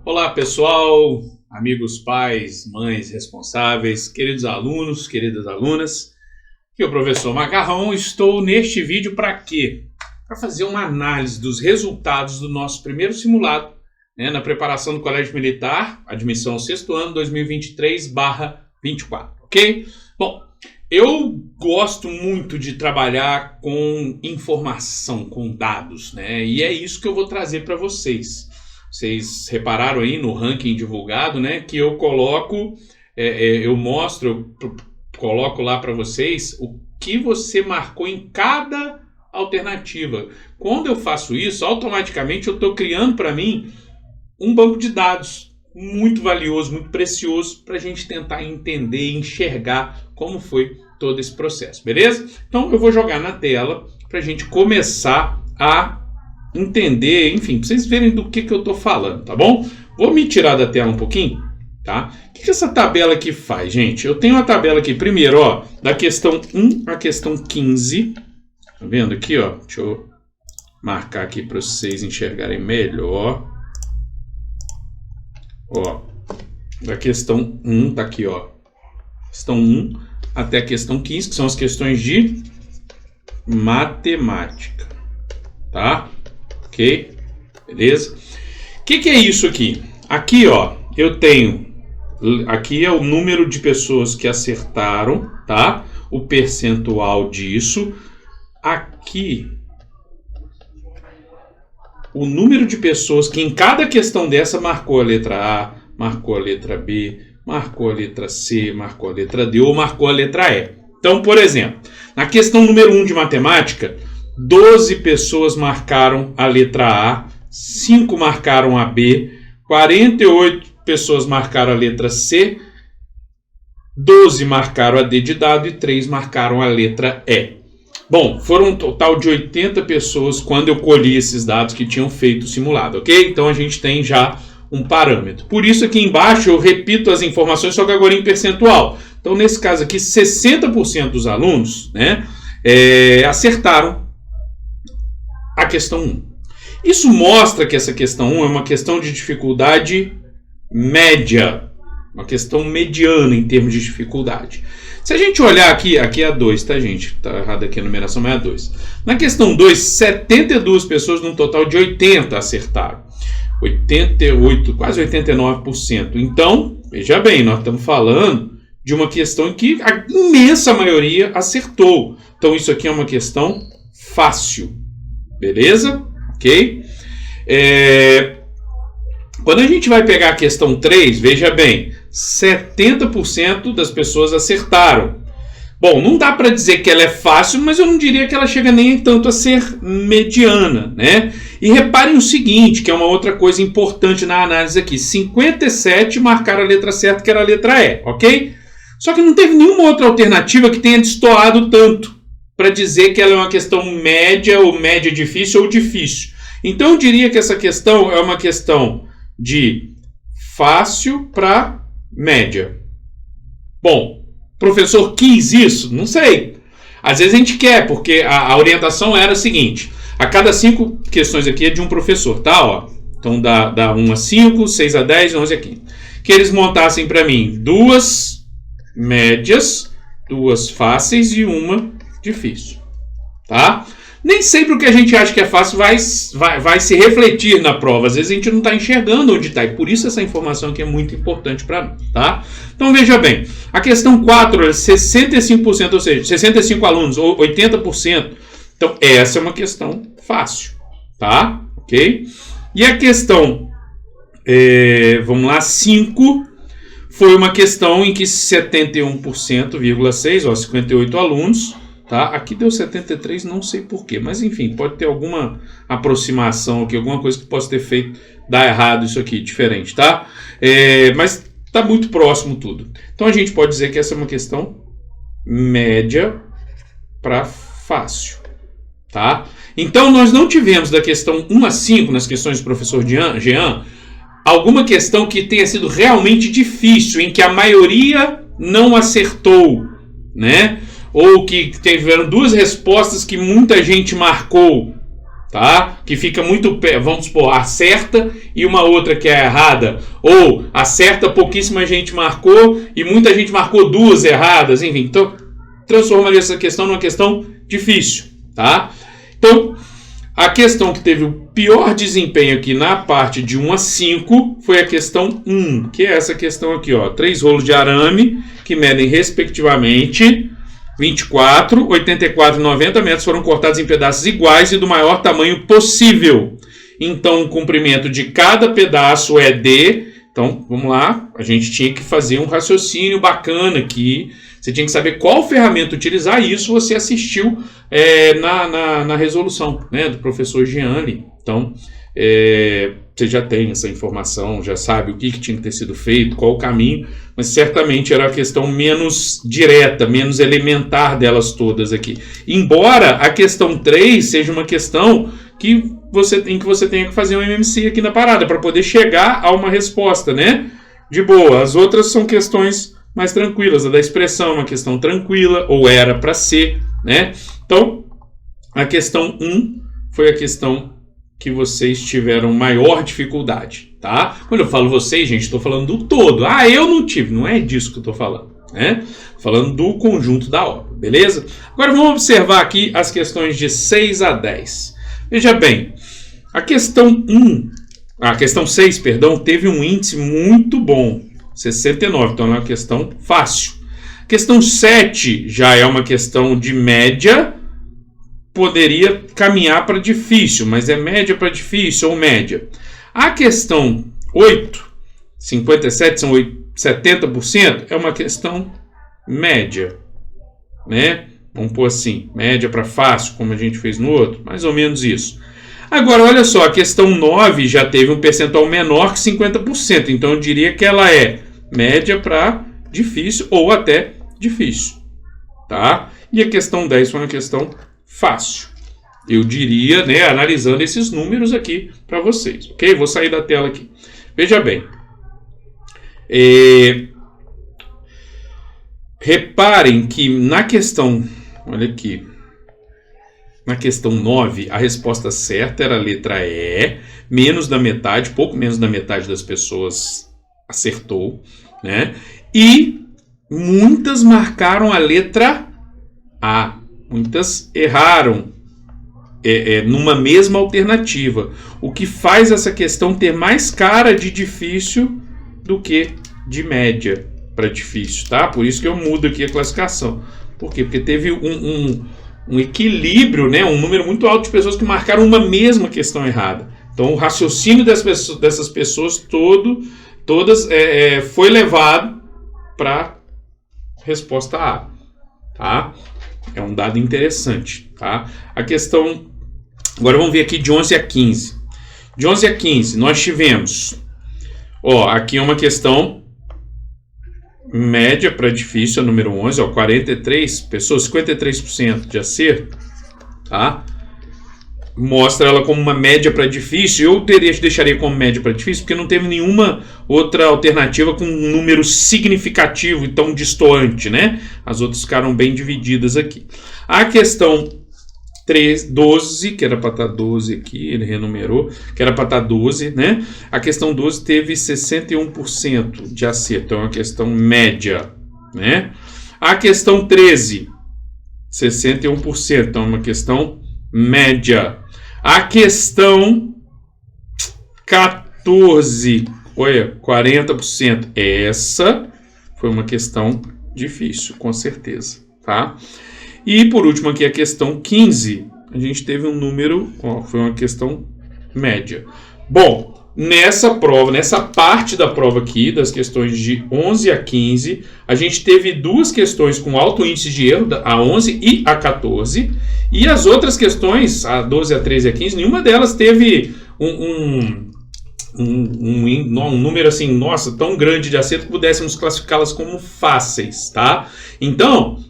Olá pessoal, amigos pais, mães responsáveis, queridos alunos, queridas alunas. Aqui é o professor Macarrão. Estou neste vídeo para quê? Para fazer uma análise dos resultados do nosso primeiro simulado, na preparação do Colégio Militar, admissão ao 6º ano, 2023/24, ok? Bom, eu gosto muito de trabalhar com informação, com dados, E é isso que eu vou trazer para vocês. Vocês repararam aí no ranking divulgado, que eu coloco, coloco lá para vocês o que você marcou em cada alternativa. Quando eu faço isso, automaticamente eu estou criando para mim um banco de dados muito valioso, muito precioso, para a gente tentar entender e enxergar como foi todo esse processo, beleza? Então eu vou jogar na tela para a gente começar a entender, enfim, para vocês verem do que eu estou falando, tá bom? Vou me tirar da tela um pouquinho, tá? O que essa tabela aqui faz, gente? Eu tenho uma tabela aqui, primeiro, da questão 1 à questão 15, tá vendo aqui, Deixa eu marcar aqui para vocês enxergarem melhor. Da questão 1, tá aqui, Questão 1 até a questão 15, que são as questões de matemática, tá? Ok? Beleza? O que é isso aqui? Aqui, eu tenho... Aqui é o número de pessoas que acertaram, tá? O percentual disso. Aqui, o número de pessoas que em cada questão dessa marcou a letra A, marcou a letra B, marcou a letra C, marcou a letra D ou marcou a letra E. Então, por exemplo, na questão número 1 de matemática, 12 pessoas marcaram a letra A, 5 marcaram a B, 48 pessoas marcaram a letra C, 12 marcaram a D de dado e 3 marcaram a letra E. Bom, foram um total de 80 pessoas quando eu colhi esses dados que tinham feito o simulado, ok? Então a gente tem já um parâmetro. Por isso aqui embaixo eu repito as informações, só que agora em percentual. Então nesse caso aqui, 60% dos alunos acertaram a questão 1. Isso mostra que essa questão 1 é uma questão de dificuldade média, uma questão mediana em termos de dificuldade. Se a gente olhar aqui é a 2, tá, gente? Tá errado aqui a numeração, mas é a 2. Na questão 2, 72 pessoas num total de 80 acertaram. 88, quase 89%. Então, veja bem, nós estamos falando de uma questão em que a imensa maioria acertou. Então, isso aqui é uma questão fácil. Beleza? Ok? Quando a gente vai pegar a questão 3, veja bem, 70% das pessoas acertaram. Bom, não dá para dizer que ela é fácil, mas eu não diria que ela chega nem tanto a ser mediana, E reparem o seguinte, que é uma outra coisa importante na análise aqui. 57 marcaram a letra certa, que era a letra E, ok? Só que não teve nenhuma outra alternativa que tenha destoado tanto para dizer que ela é uma questão média, ou média difícil, ou difícil. Então eu diria que essa questão é uma questão de fácil para média. Bom, o professor quis isso? Não sei. Às vezes a gente quer, porque a orientação era a seguinte: a cada 5 questões aqui é de um professor, tá? Então dá 1 a 5, 6 a 10, 11 a 15. Que eles montassem para mim 2 médias, 2 fáceis e 1 difícil, tá? Nem sempre o que a gente acha que é fácil vai se refletir na prova. Às vezes a gente não está enxergando onde está. E por isso essa informação aqui é muito importante para nós, tá? Então veja bem. A questão 4 é 65%, ou seja, 65 alunos, ou 80%. Então essa é uma questão fácil, tá? Ok? E a questão, vamos lá, 5, foi uma questão em que 71,6%, 58 alunos... Tá? Aqui deu 73, não sei porquê, mas enfim, pode ter alguma aproximação aqui, alguma coisa que possa ter feito dar errado isso aqui, diferente, tá? Mas está muito próximo tudo. Então a gente pode dizer que essa é uma questão média para fácil, tá? Então nós não tivemos da questão 1 a 5, nas questões do professor Jean, alguma questão que tenha sido realmente difícil, em que a maioria não acertou, ou que tiveram 2 respostas que muita gente marcou, tá? Que fica muito, vamos supor, acerta e uma outra que é errada, ou acerta, pouquíssima gente marcou e muita gente marcou duas erradas, enfim. Então, transformaria essa questão numa questão difícil, tá? Então, a questão que teve o pior desempenho aqui na parte de 1 a 5 foi a questão 1, que é essa questão aqui, ó, 3 rolos de arame que medem respectivamente 24, 84 e 90 metros foram cortados em pedaços iguais e do maior tamanho possível. Então, o comprimento de cada pedaço é de... Então, vamos lá. A gente tinha que fazer um raciocínio bacana aqui. Você tinha que saber qual ferramenta utilizar. E isso você assistiu na resolução, né, do professor Gianni. Então, você já tem essa informação, já sabe o que tinha que ter sido feito, qual o caminho, mas certamente era a questão menos direta, menos elementar delas todas aqui. Embora a questão 3 seja uma questão em que você tenha que fazer um MMC aqui na parada, para poder chegar a uma resposta, né? De boa. As outras são questões mais tranquilas. A da expressão é uma questão tranquila, ou era para ser, né? Então, a questão 1 foi a questão que vocês tiveram maior dificuldade, tá? Quando eu falo vocês, gente, estou falando do todo. Ah, eu não tive. Não é disso que eu estou falando, né? Falando do conjunto da obra, beleza? Agora vamos observar aqui as questões de 6 a 10. Veja bem, a questão 6, perdão, teve um índice muito bom, 69, então é uma questão fácil. A questão 7 já é uma questão de média, poderia caminhar para difícil, mas é média para difícil ou média. A questão 8, 57 são 70%, é uma questão média, né? Vamos pôr assim, média para fácil, como a gente fez no outro, mais ou menos isso. Agora, olha só, a questão 9 já teve um percentual menor que 50%, então eu diria que ela é média para difícil ou até difícil, tá? E a questão 10 foi uma questão fácil, eu diria, né, analisando esses números aqui para vocês, ok? Vou sair da tela aqui. Veja bem, reparem que na questão, olha aqui, na questão 9, a resposta certa era a letra E, menos da metade, pouco menos da metade das pessoas acertou, né? E muitas marcaram a letra A, muitas erraram numa mesma alternativa, o que faz essa questão ter mais cara de difícil do que de média para difícil, tá? Por isso que eu mudo aqui a classificação. Por quê? Porque teve um equilíbrio, né? Um número muito alto de pessoas que marcaram uma mesma questão errada. Então, o raciocínio dessas pessoas todas foi levado para resposta A, tá? É um dado interessante, tá? A questão... Agora vamos ver aqui de 11 a 15. De 11 a 15, nós tivemos... Ó, aqui é uma questão média para difícil, a número 11, ó, 43 pessoas, 53% de acerto, tá? Mostra ela como uma média para difícil. Eu deixaria como média para difícil, porque não teve nenhuma outra alternativa com um número significativo e tão distoante, né? As outras ficaram bem divididas aqui. A questão 12, que era para estar 12 aqui, ele renumerou, que era para estar 12, né? A questão 12 teve 61% de acerto, então é uma questão média, né? A questão 13, 61%, então é uma questão média. A questão 14, olha, 40%, essa foi uma questão difícil, com certeza, tá? E por último aqui a questão 15, a gente teve um número, ó, foi uma questão média. Bom, nessa prova, nessa parte da prova aqui, das questões de 11 a 15, a gente teve duas questões com alto índice de erro, a 11 e a 14, e as outras questões, a 12, a 13 e a 15, nenhuma delas teve um número assim, nossa, tão grande de acerto que pudéssemos classificá-las como fáceis, tá? Então...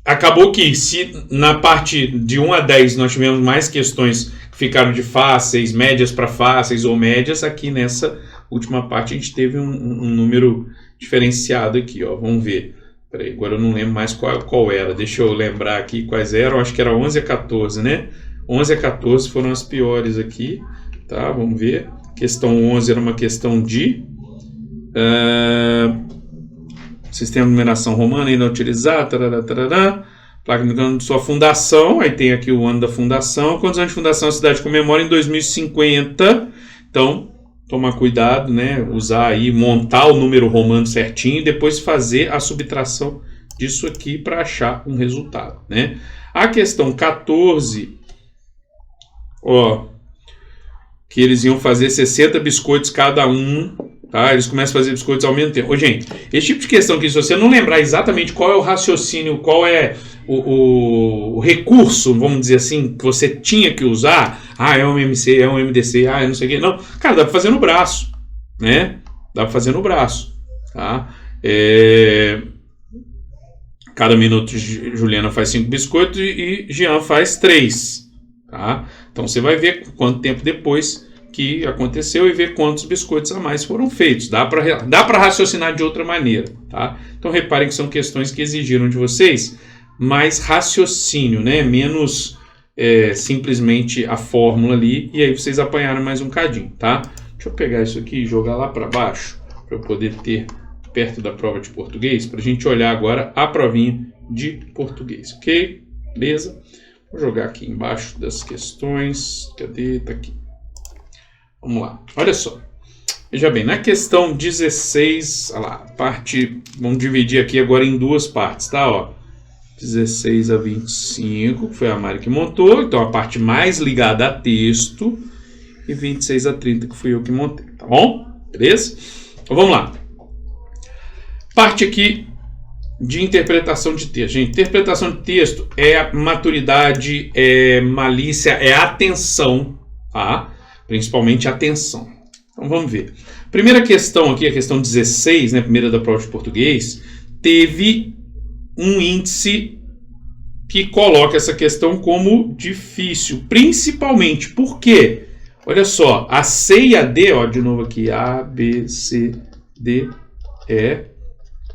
Acabou que se na parte de 1 a 10 nós tivemos mais questões que ficaram de fáceis, médias para fáceis ou médias, aqui nessa última parte a gente teve um número diferenciado aqui, ó. Vamos ver. Peraí, agora eu não lembro mais qual era. Deixa eu lembrar aqui quais eram. Acho que era 11 a 14, né? 11 a 14 foram as piores aqui, tá? Vamos ver. Questão 11 era uma questão de sistema de numeração romana ainda utilizar, placa de sua fundação, aí tem aqui o ano da fundação. Quantos anos de fundação a cidade comemora? Em 2050. Então, tomar cuidado, né? Usar aí, montar o número romano certinho e depois fazer a subtração disso aqui para achar um resultado, né? A questão 14, que eles iam fazer 60 biscoitos cada um, tá? Eles começam a fazer biscoitos ao mesmo tempo. Ô, gente, esse tipo de questão aqui, se você não lembrar exatamente qual é o raciocínio, qual é o recurso, vamos dizer assim, que você tinha que usar, é um MC, é um MDC, é não sei o que, não, cara, dá pra fazer no braço, né? Dá pra fazer no braço, tá? Cada minuto Juliana faz 5 biscoitos e Jean faz 3, tá? Então você vai ver quanto tempo depois que aconteceu e ver quantos biscoitos a mais foram feitos. Dá para raciocinar de outra maneira, tá? Então reparem que são questões que exigiram de vocês mais raciocínio, né? Menos simplesmente a fórmula ali, e aí vocês apanharam mais um cadinho, tá? Deixa eu pegar isso aqui e jogar lá para baixo, para eu poder ter perto da prova de português, para a gente olhar agora a provinha de português, ok? Beleza? Vou jogar aqui embaixo das questões. Cadê? Tá aqui. Vamos lá. Olha só. Veja bem, na questão 16, olha lá, vamos dividir aqui agora em duas partes, tá? 16 a 25, que foi a Mari que montou, então a parte mais ligada a texto, e 26 a 30, que fui eu que montei, tá bom? Beleza? Então vamos lá. Parte aqui de interpretação de texto. Gente, interpretação de texto é maturidade, é malícia, é atenção, tá? Principalmente atenção. Então vamos ver. Primeira questão aqui, a questão 16, né, primeira da prova de português, teve um índice que coloca essa questão como difícil, principalmente porque, olha só, a C e a D, de novo aqui, A, B, C, D, E,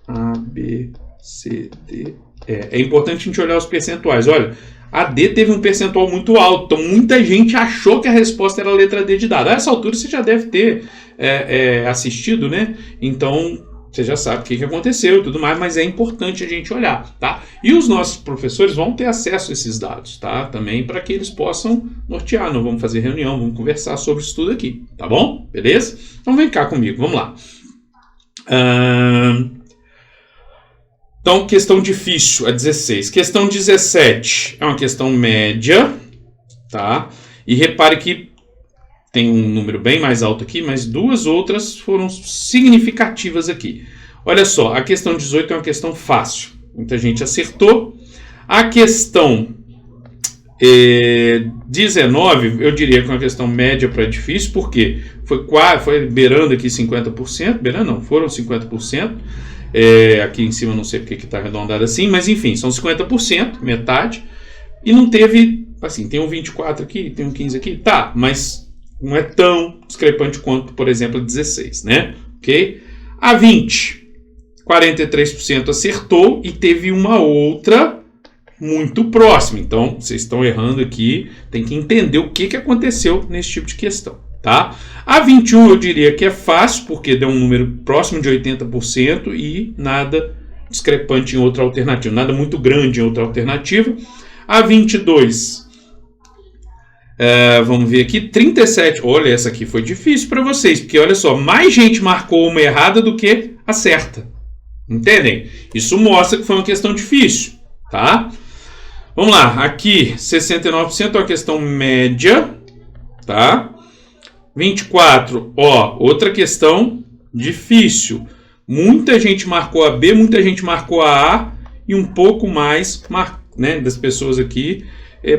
A, B, C, D, E. É importante a gente olhar os percentuais. Olha, a D teve um percentual muito alto, então muita gente achou que a resposta era a letra D de dado. A essa altura você já deve ter assistido, né? Então você já sabe o que aconteceu e tudo mais, mas é importante a gente olhar, tá? E os nossos professores vão ter acesso a esses dados, tá? Também para que eles possam nortear. Nós vamos fazer reunião, vamos conversar sobre isso tudo aqui, tá bom? Beleza? Então vem cá comigo, vamos lá. Então, questão difícil, a 16. Questão 17 é uma questão média, tá? E repare que tem um número bem mais alto aqui, mas duas outras foram significativas aqui. Olha só, a questão 18 é uma questão fácil. Muita gente acertou. A questão 19, eu diria que é uma questão média para difícil, porque foi beirando aqui 50%. Beirando não, foram 50%. Aqui em cima não sei porque que está arredondado assim, mas enfim, são 50%, metade. E não teve, assim, tem um 24 aqui, tem um 15 aqui, tá, mas não é tão discrepante quanto, por exemplo, a 16, né? Ok? A 20, 43% acertou e teve uma outra muito próxima. Então, vocês estão errando aqui, tem que entender o que aconteceu nesse tipo de questão, tá? A 21 eu diria que é fácil, porque deu um número próximo de 80% e nada discrepante em outra alternativa, nada muito grande em outra alternativa. A 22... vamos ver aqui, 37. Olha, essa aqui foi difícil para vocês, porque olha só, mais gente marcou uma errada do que a certa. Entendem? Isso mostra que foi uma questão difícil, tá? Vamos lá, aqui 69% é uma questão média, tá? 24, outra questão difícil. Muita gente marcou a B, muita gente marcou a A e um pouco mais, né, das pessoas aqui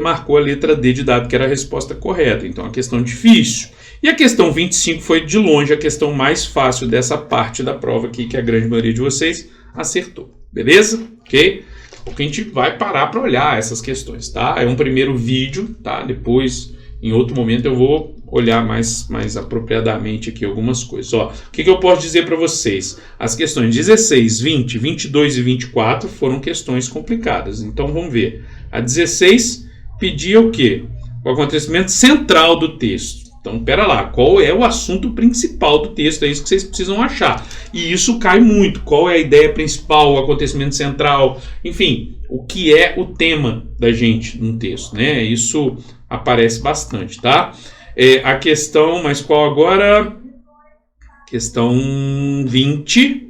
marcou a letra D de dado, que era a resposta correta. Então, a questão difícil. E a questão 25 foi, de longe, a questão mais fácil dessa parte da prova aqui, que a grande maioria de vocês acertou. Beleza? Ok? Porque a gente vai parar para olhar essas questões, tá? É um primeiro vídeo, tá? Depois, em outro momento, eu vou olhar mais apropriadamente aqui algumas coisas. O que eu posso dizer para vocês? As questões 16, 20, 22 e 24 foram questões complicadas. Então, vamos ver. A 16... pedia o quê? o acontecimento central do texto. Então, pera lá, qual é o assunto principal do texto? É isso que vocês precisam achar. E isso cai muito. Qual é a ideia principal, o acontecimento central? Enfim, o que é o tema da gente no texto, né? Isso aparece bastante, tá? A questão, mas qual agora? Questão 20,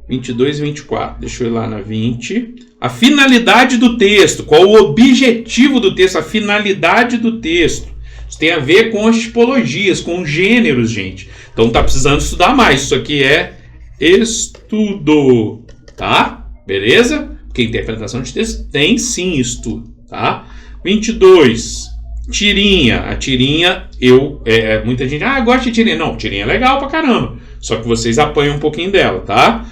22 e 24. Deixa eu ir lá na 20. A finalidade do texto. Qual o objetivo do texto? A finalidade do texto. Isso tem a ver com as tipologias, com os gêneros, gente. Então tá precisando estudar mais. Isso aqui é estudo, tá? Beleza? Porque interpretação de texto tem sim estudo, tá? 22. Tirinha. A tirinha, muita gente, gosta de tirinha. Não, tirinha é legal pra caramba. Só que vocês apanham um pouquinho dela, tá?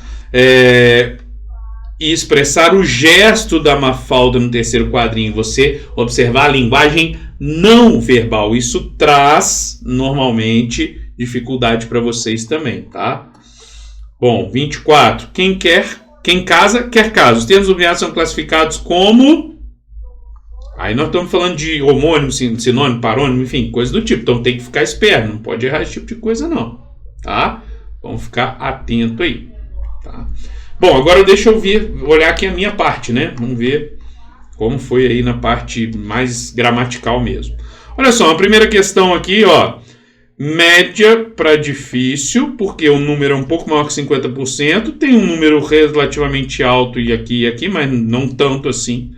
E expressar o gesto da Mafalda no terceiro quadrinho. Você observar a linguagem não verbal. Isso traz, normalmente, dificuldade para vocês também, tá? Bom, 24. Quem casa, quer casa. Os termos sublinhados são classificados como... Aí nós estamos falando de homônimo, sinônimo, parônimo, enfim, coisa do tipo. Então tem que ficar esperto, não pode errar esse tipo de coisa não, tá? Vamos ficar atento aí, tá? Bom, agora deixa eu olhar aqui a minha parte, né? Vamos ver como foi aí na parte mais gramatical mesmo. Olha só, a primeira questão aqui, ó. Média para difícil, porque o número é um pouco maior que 50%. Tem um número relativamente alto e aqui, mas não tanto assim.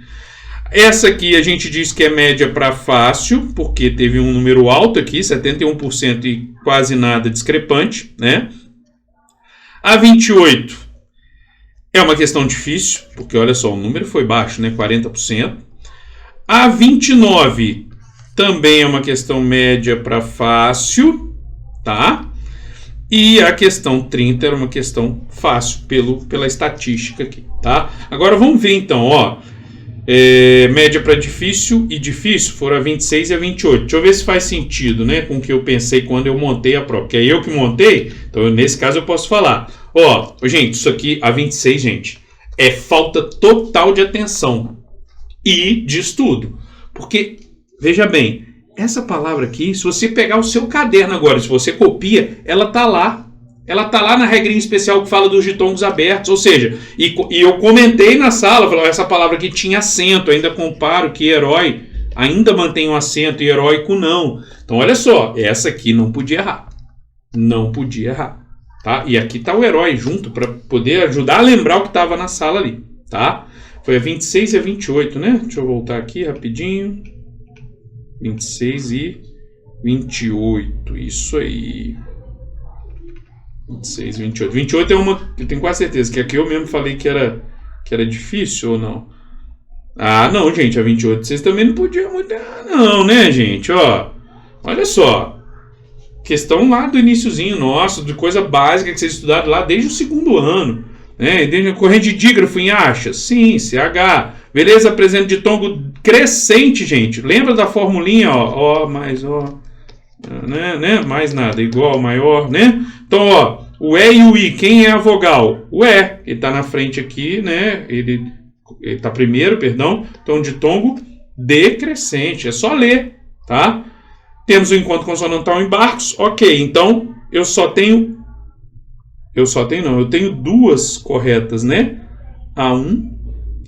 Essa aqui a gente diz que é média para fácil, porque teve um número alto aqui, 71% e quase nada discrepante, né? A 28 é uma questão difícil, porque olha só, o número foi baixo, né? 40%. A 29 também é uma questão média para fácil, tá? E a questão 30 era uma questão fácil pela estatística aqui, tá? Agora vamos ver então, ó. Média para difícil e difícil foram a 26 e a 28. Deixa eu ver se faz sentido, né, com o que eu pensei quando eu montei a prova. Que é eu que montei, então nesse caso eu posso falar. Ó, gente, isso aqui, a 26, gente, é falta total de atenção e de estudo. Porque, veja bem, essa palavra aqui, se você pegar o seu caderno agora, se você copia, ela tá lá. Ela tá lá na regrinha especial que fala dos ditongos abertos, ou seja, e eu comentei na sala, falei, essa palavra aqui tinha acento, ainda comparo que herói ainda mantém um acento e heróico não. Então olha só, essa aqui não podia errar. Não podia errar, tá? E aqui tá o herói junto para poder ajudar a lembrar o que estava na sala ali, tá? Foi a 26 e a 28, né? Deixa eu voltar aqui rapidinho. 26 e 28, isso aí. 26, 28. 28 é uma, eu tenho quase certeza que aqui eu mesmo falei que era difícil ou não. Ah, não, gente, a 28 vocês também não podiam muito errar, não, né, gente? Ó, olha só. Questão lá do iniciozinho nosso, de coisa básica que vocês estudaram lá desde o segundo ano. Né? Desde a corrente de dígrafo em acha? Sim, CH. Beleza, apresenta ditongo crescente, gente. Lembra da formulinha, ó, mais, ó. Né? Mais nada, igual, maior, né? Então, ó, o E e o I, quem é a vogal? O E, ele tá na frente aqui, né? Ele tá primeiro, perdão. Então, ditongo decrescente, é só ler, tá? Temos o encontro consonantal em barcos, ok. Então, eu tenho duas corretas, né? A1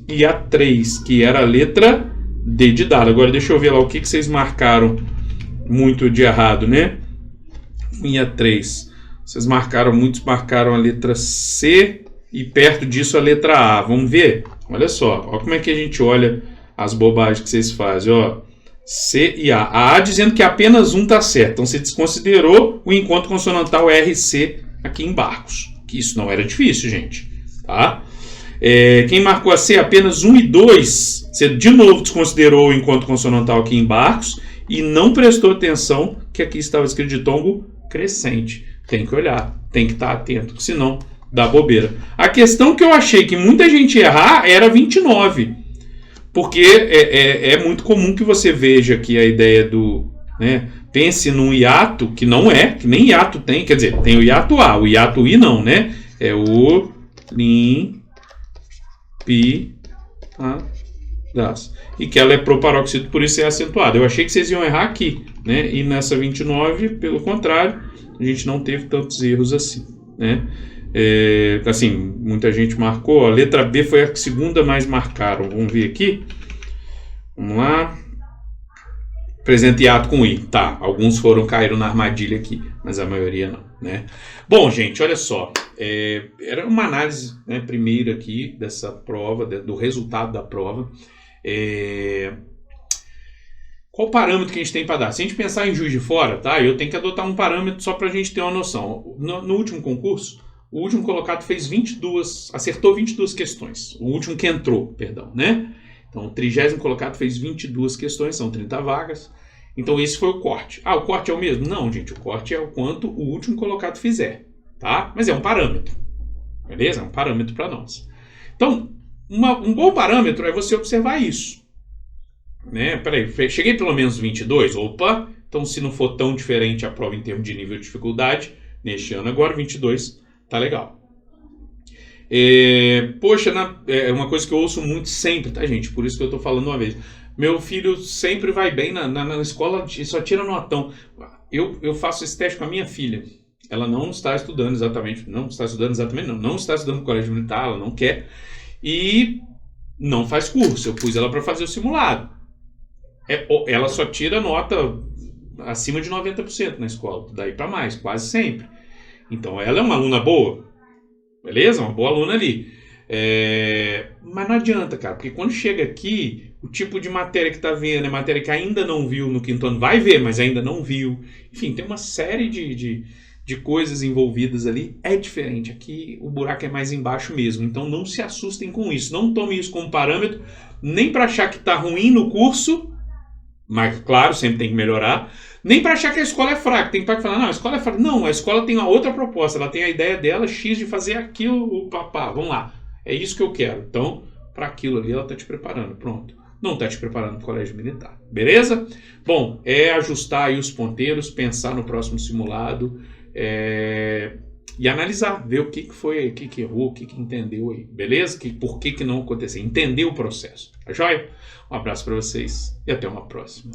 e A3, que era a letra D de dado. Agora, deixa eu ver lá o que vocês marcaram muito de errado, né? E A3. Muitos marcaram a letra C e perto disso a letra A. Vamos ver? Olha só, ó como é que a gente olha as bobagens que vocês fazem, ó. C e A. A dizendo que apenas um está certo. Então você desconsiderou o encontro consonantal RC aqui em barcos. Que isso não era difícil, gente. Tá? Quem marcou a C apenas 1 e 2, você de novo desconsiderou o encontro consonantal aqui em barcos e não prestou atenção que aqui estava escrito ditongo crescente. Tem que olhar, tem que estar atento, senão dá bobeira. A questão que eu achei que muita gente ia errar era 29. Porque é muito comum que você veja aqui a ideia do... Né, pense num hiato, que não é, que nem hiato tem. Quer dizer, tem o hiato A, o hiato I não, né? É o, lim, pi, a, E que ela é proparoxítono, por isso é acentuada. Eu achei que vocês iam errar aqui, né? E nessa 29, pelo contrário, a gente não teve tantos erros assim, né? Assim, muita gente marcou. A letra B foi a segunda mais marcaram. Vamos ver aqui. Vamos lá. Presenteado com I. Tá, alguns caíram na armadilha aqui, mas a maioria não, né? Bom, gente, olha só. Era uma análise, né, primeira aqui dessa prova, do resultado da prova. Qual o parâmetro que a gente tem para dar? Se a gente pensar em Juiz de Fora, tá? Eu tenho que adotar um parâmetro só para a gente ter uma noção. No último concurso, o último colocado acertou 22 questões. O último que entrou, perdão, né? Então, o 30º colocado fez 22 questões, são 30 vagas. Então, esse foi o corte. O corte é o mesmo? Não, gente, o corte é o quanto o último colocado fizer, tá? Mas é um parâmetro, beleza? É um parâmetro para nós. Então, um bom parâmetro é você observar isso. Né? Peraí, cheguei pelo menos 22? Opa! Então, se não for tão diferente a prova em termos de nível de dificuldade, neste ano agora, 22, tá legal. Poxa, é uma coisa que eu ouço muito sempre, tá, gente? Por isso que eu tô falando uma vez. Meu filho sempre vai bem na escola e só tira notão. Eu faço esse teste com a minha filha. Ela não está estudando exatamente. Não está estudando no colégio militar, ela não quer. E não faz curso. Eu pus ela para fazer o simulado. Ela só tira nota acima de 90% na escola. Daí para mais, quase sempre. Então ela é uma aluna boa. Beleza? Uma boa aluna ali. Mas não adianta, cara, porque quando chega aqui, o tipo de matéria que está vendo é matéria que ainda não viu no quinto ano, vai ver, mas ainda não viu. Enfim, tem uma série de coisas envolvidas ali. É diferente. Aqui o buraco é mais embaixo mesmo. Então não se assustem com isso. Não tome isso como parâmetro, nem para achar que está ruim no curso, mas claro, sempre tem que melhorar. Nem para achar que a escola é fraca. Tem pai que fala, não, a escola é fraca. Não, a escola tem uma outra proposta. Ela tem a ideia dela, X, de fazer aquilo, papá, vamos lá. É isso que eu quero. Então, para aquilo ali, ela está te preparando. Pronto. Não está te preparando para o colégio militar. Beleza? Bom, ajustar aí os ponteiros, pensar no próximo simulado e analisar, ver o que foi, o que errou, o que entendeu aí. Beleza? Por que não aconteceu. Entender o processo. Tá joia? Um abraço para vocês e até uma próxima.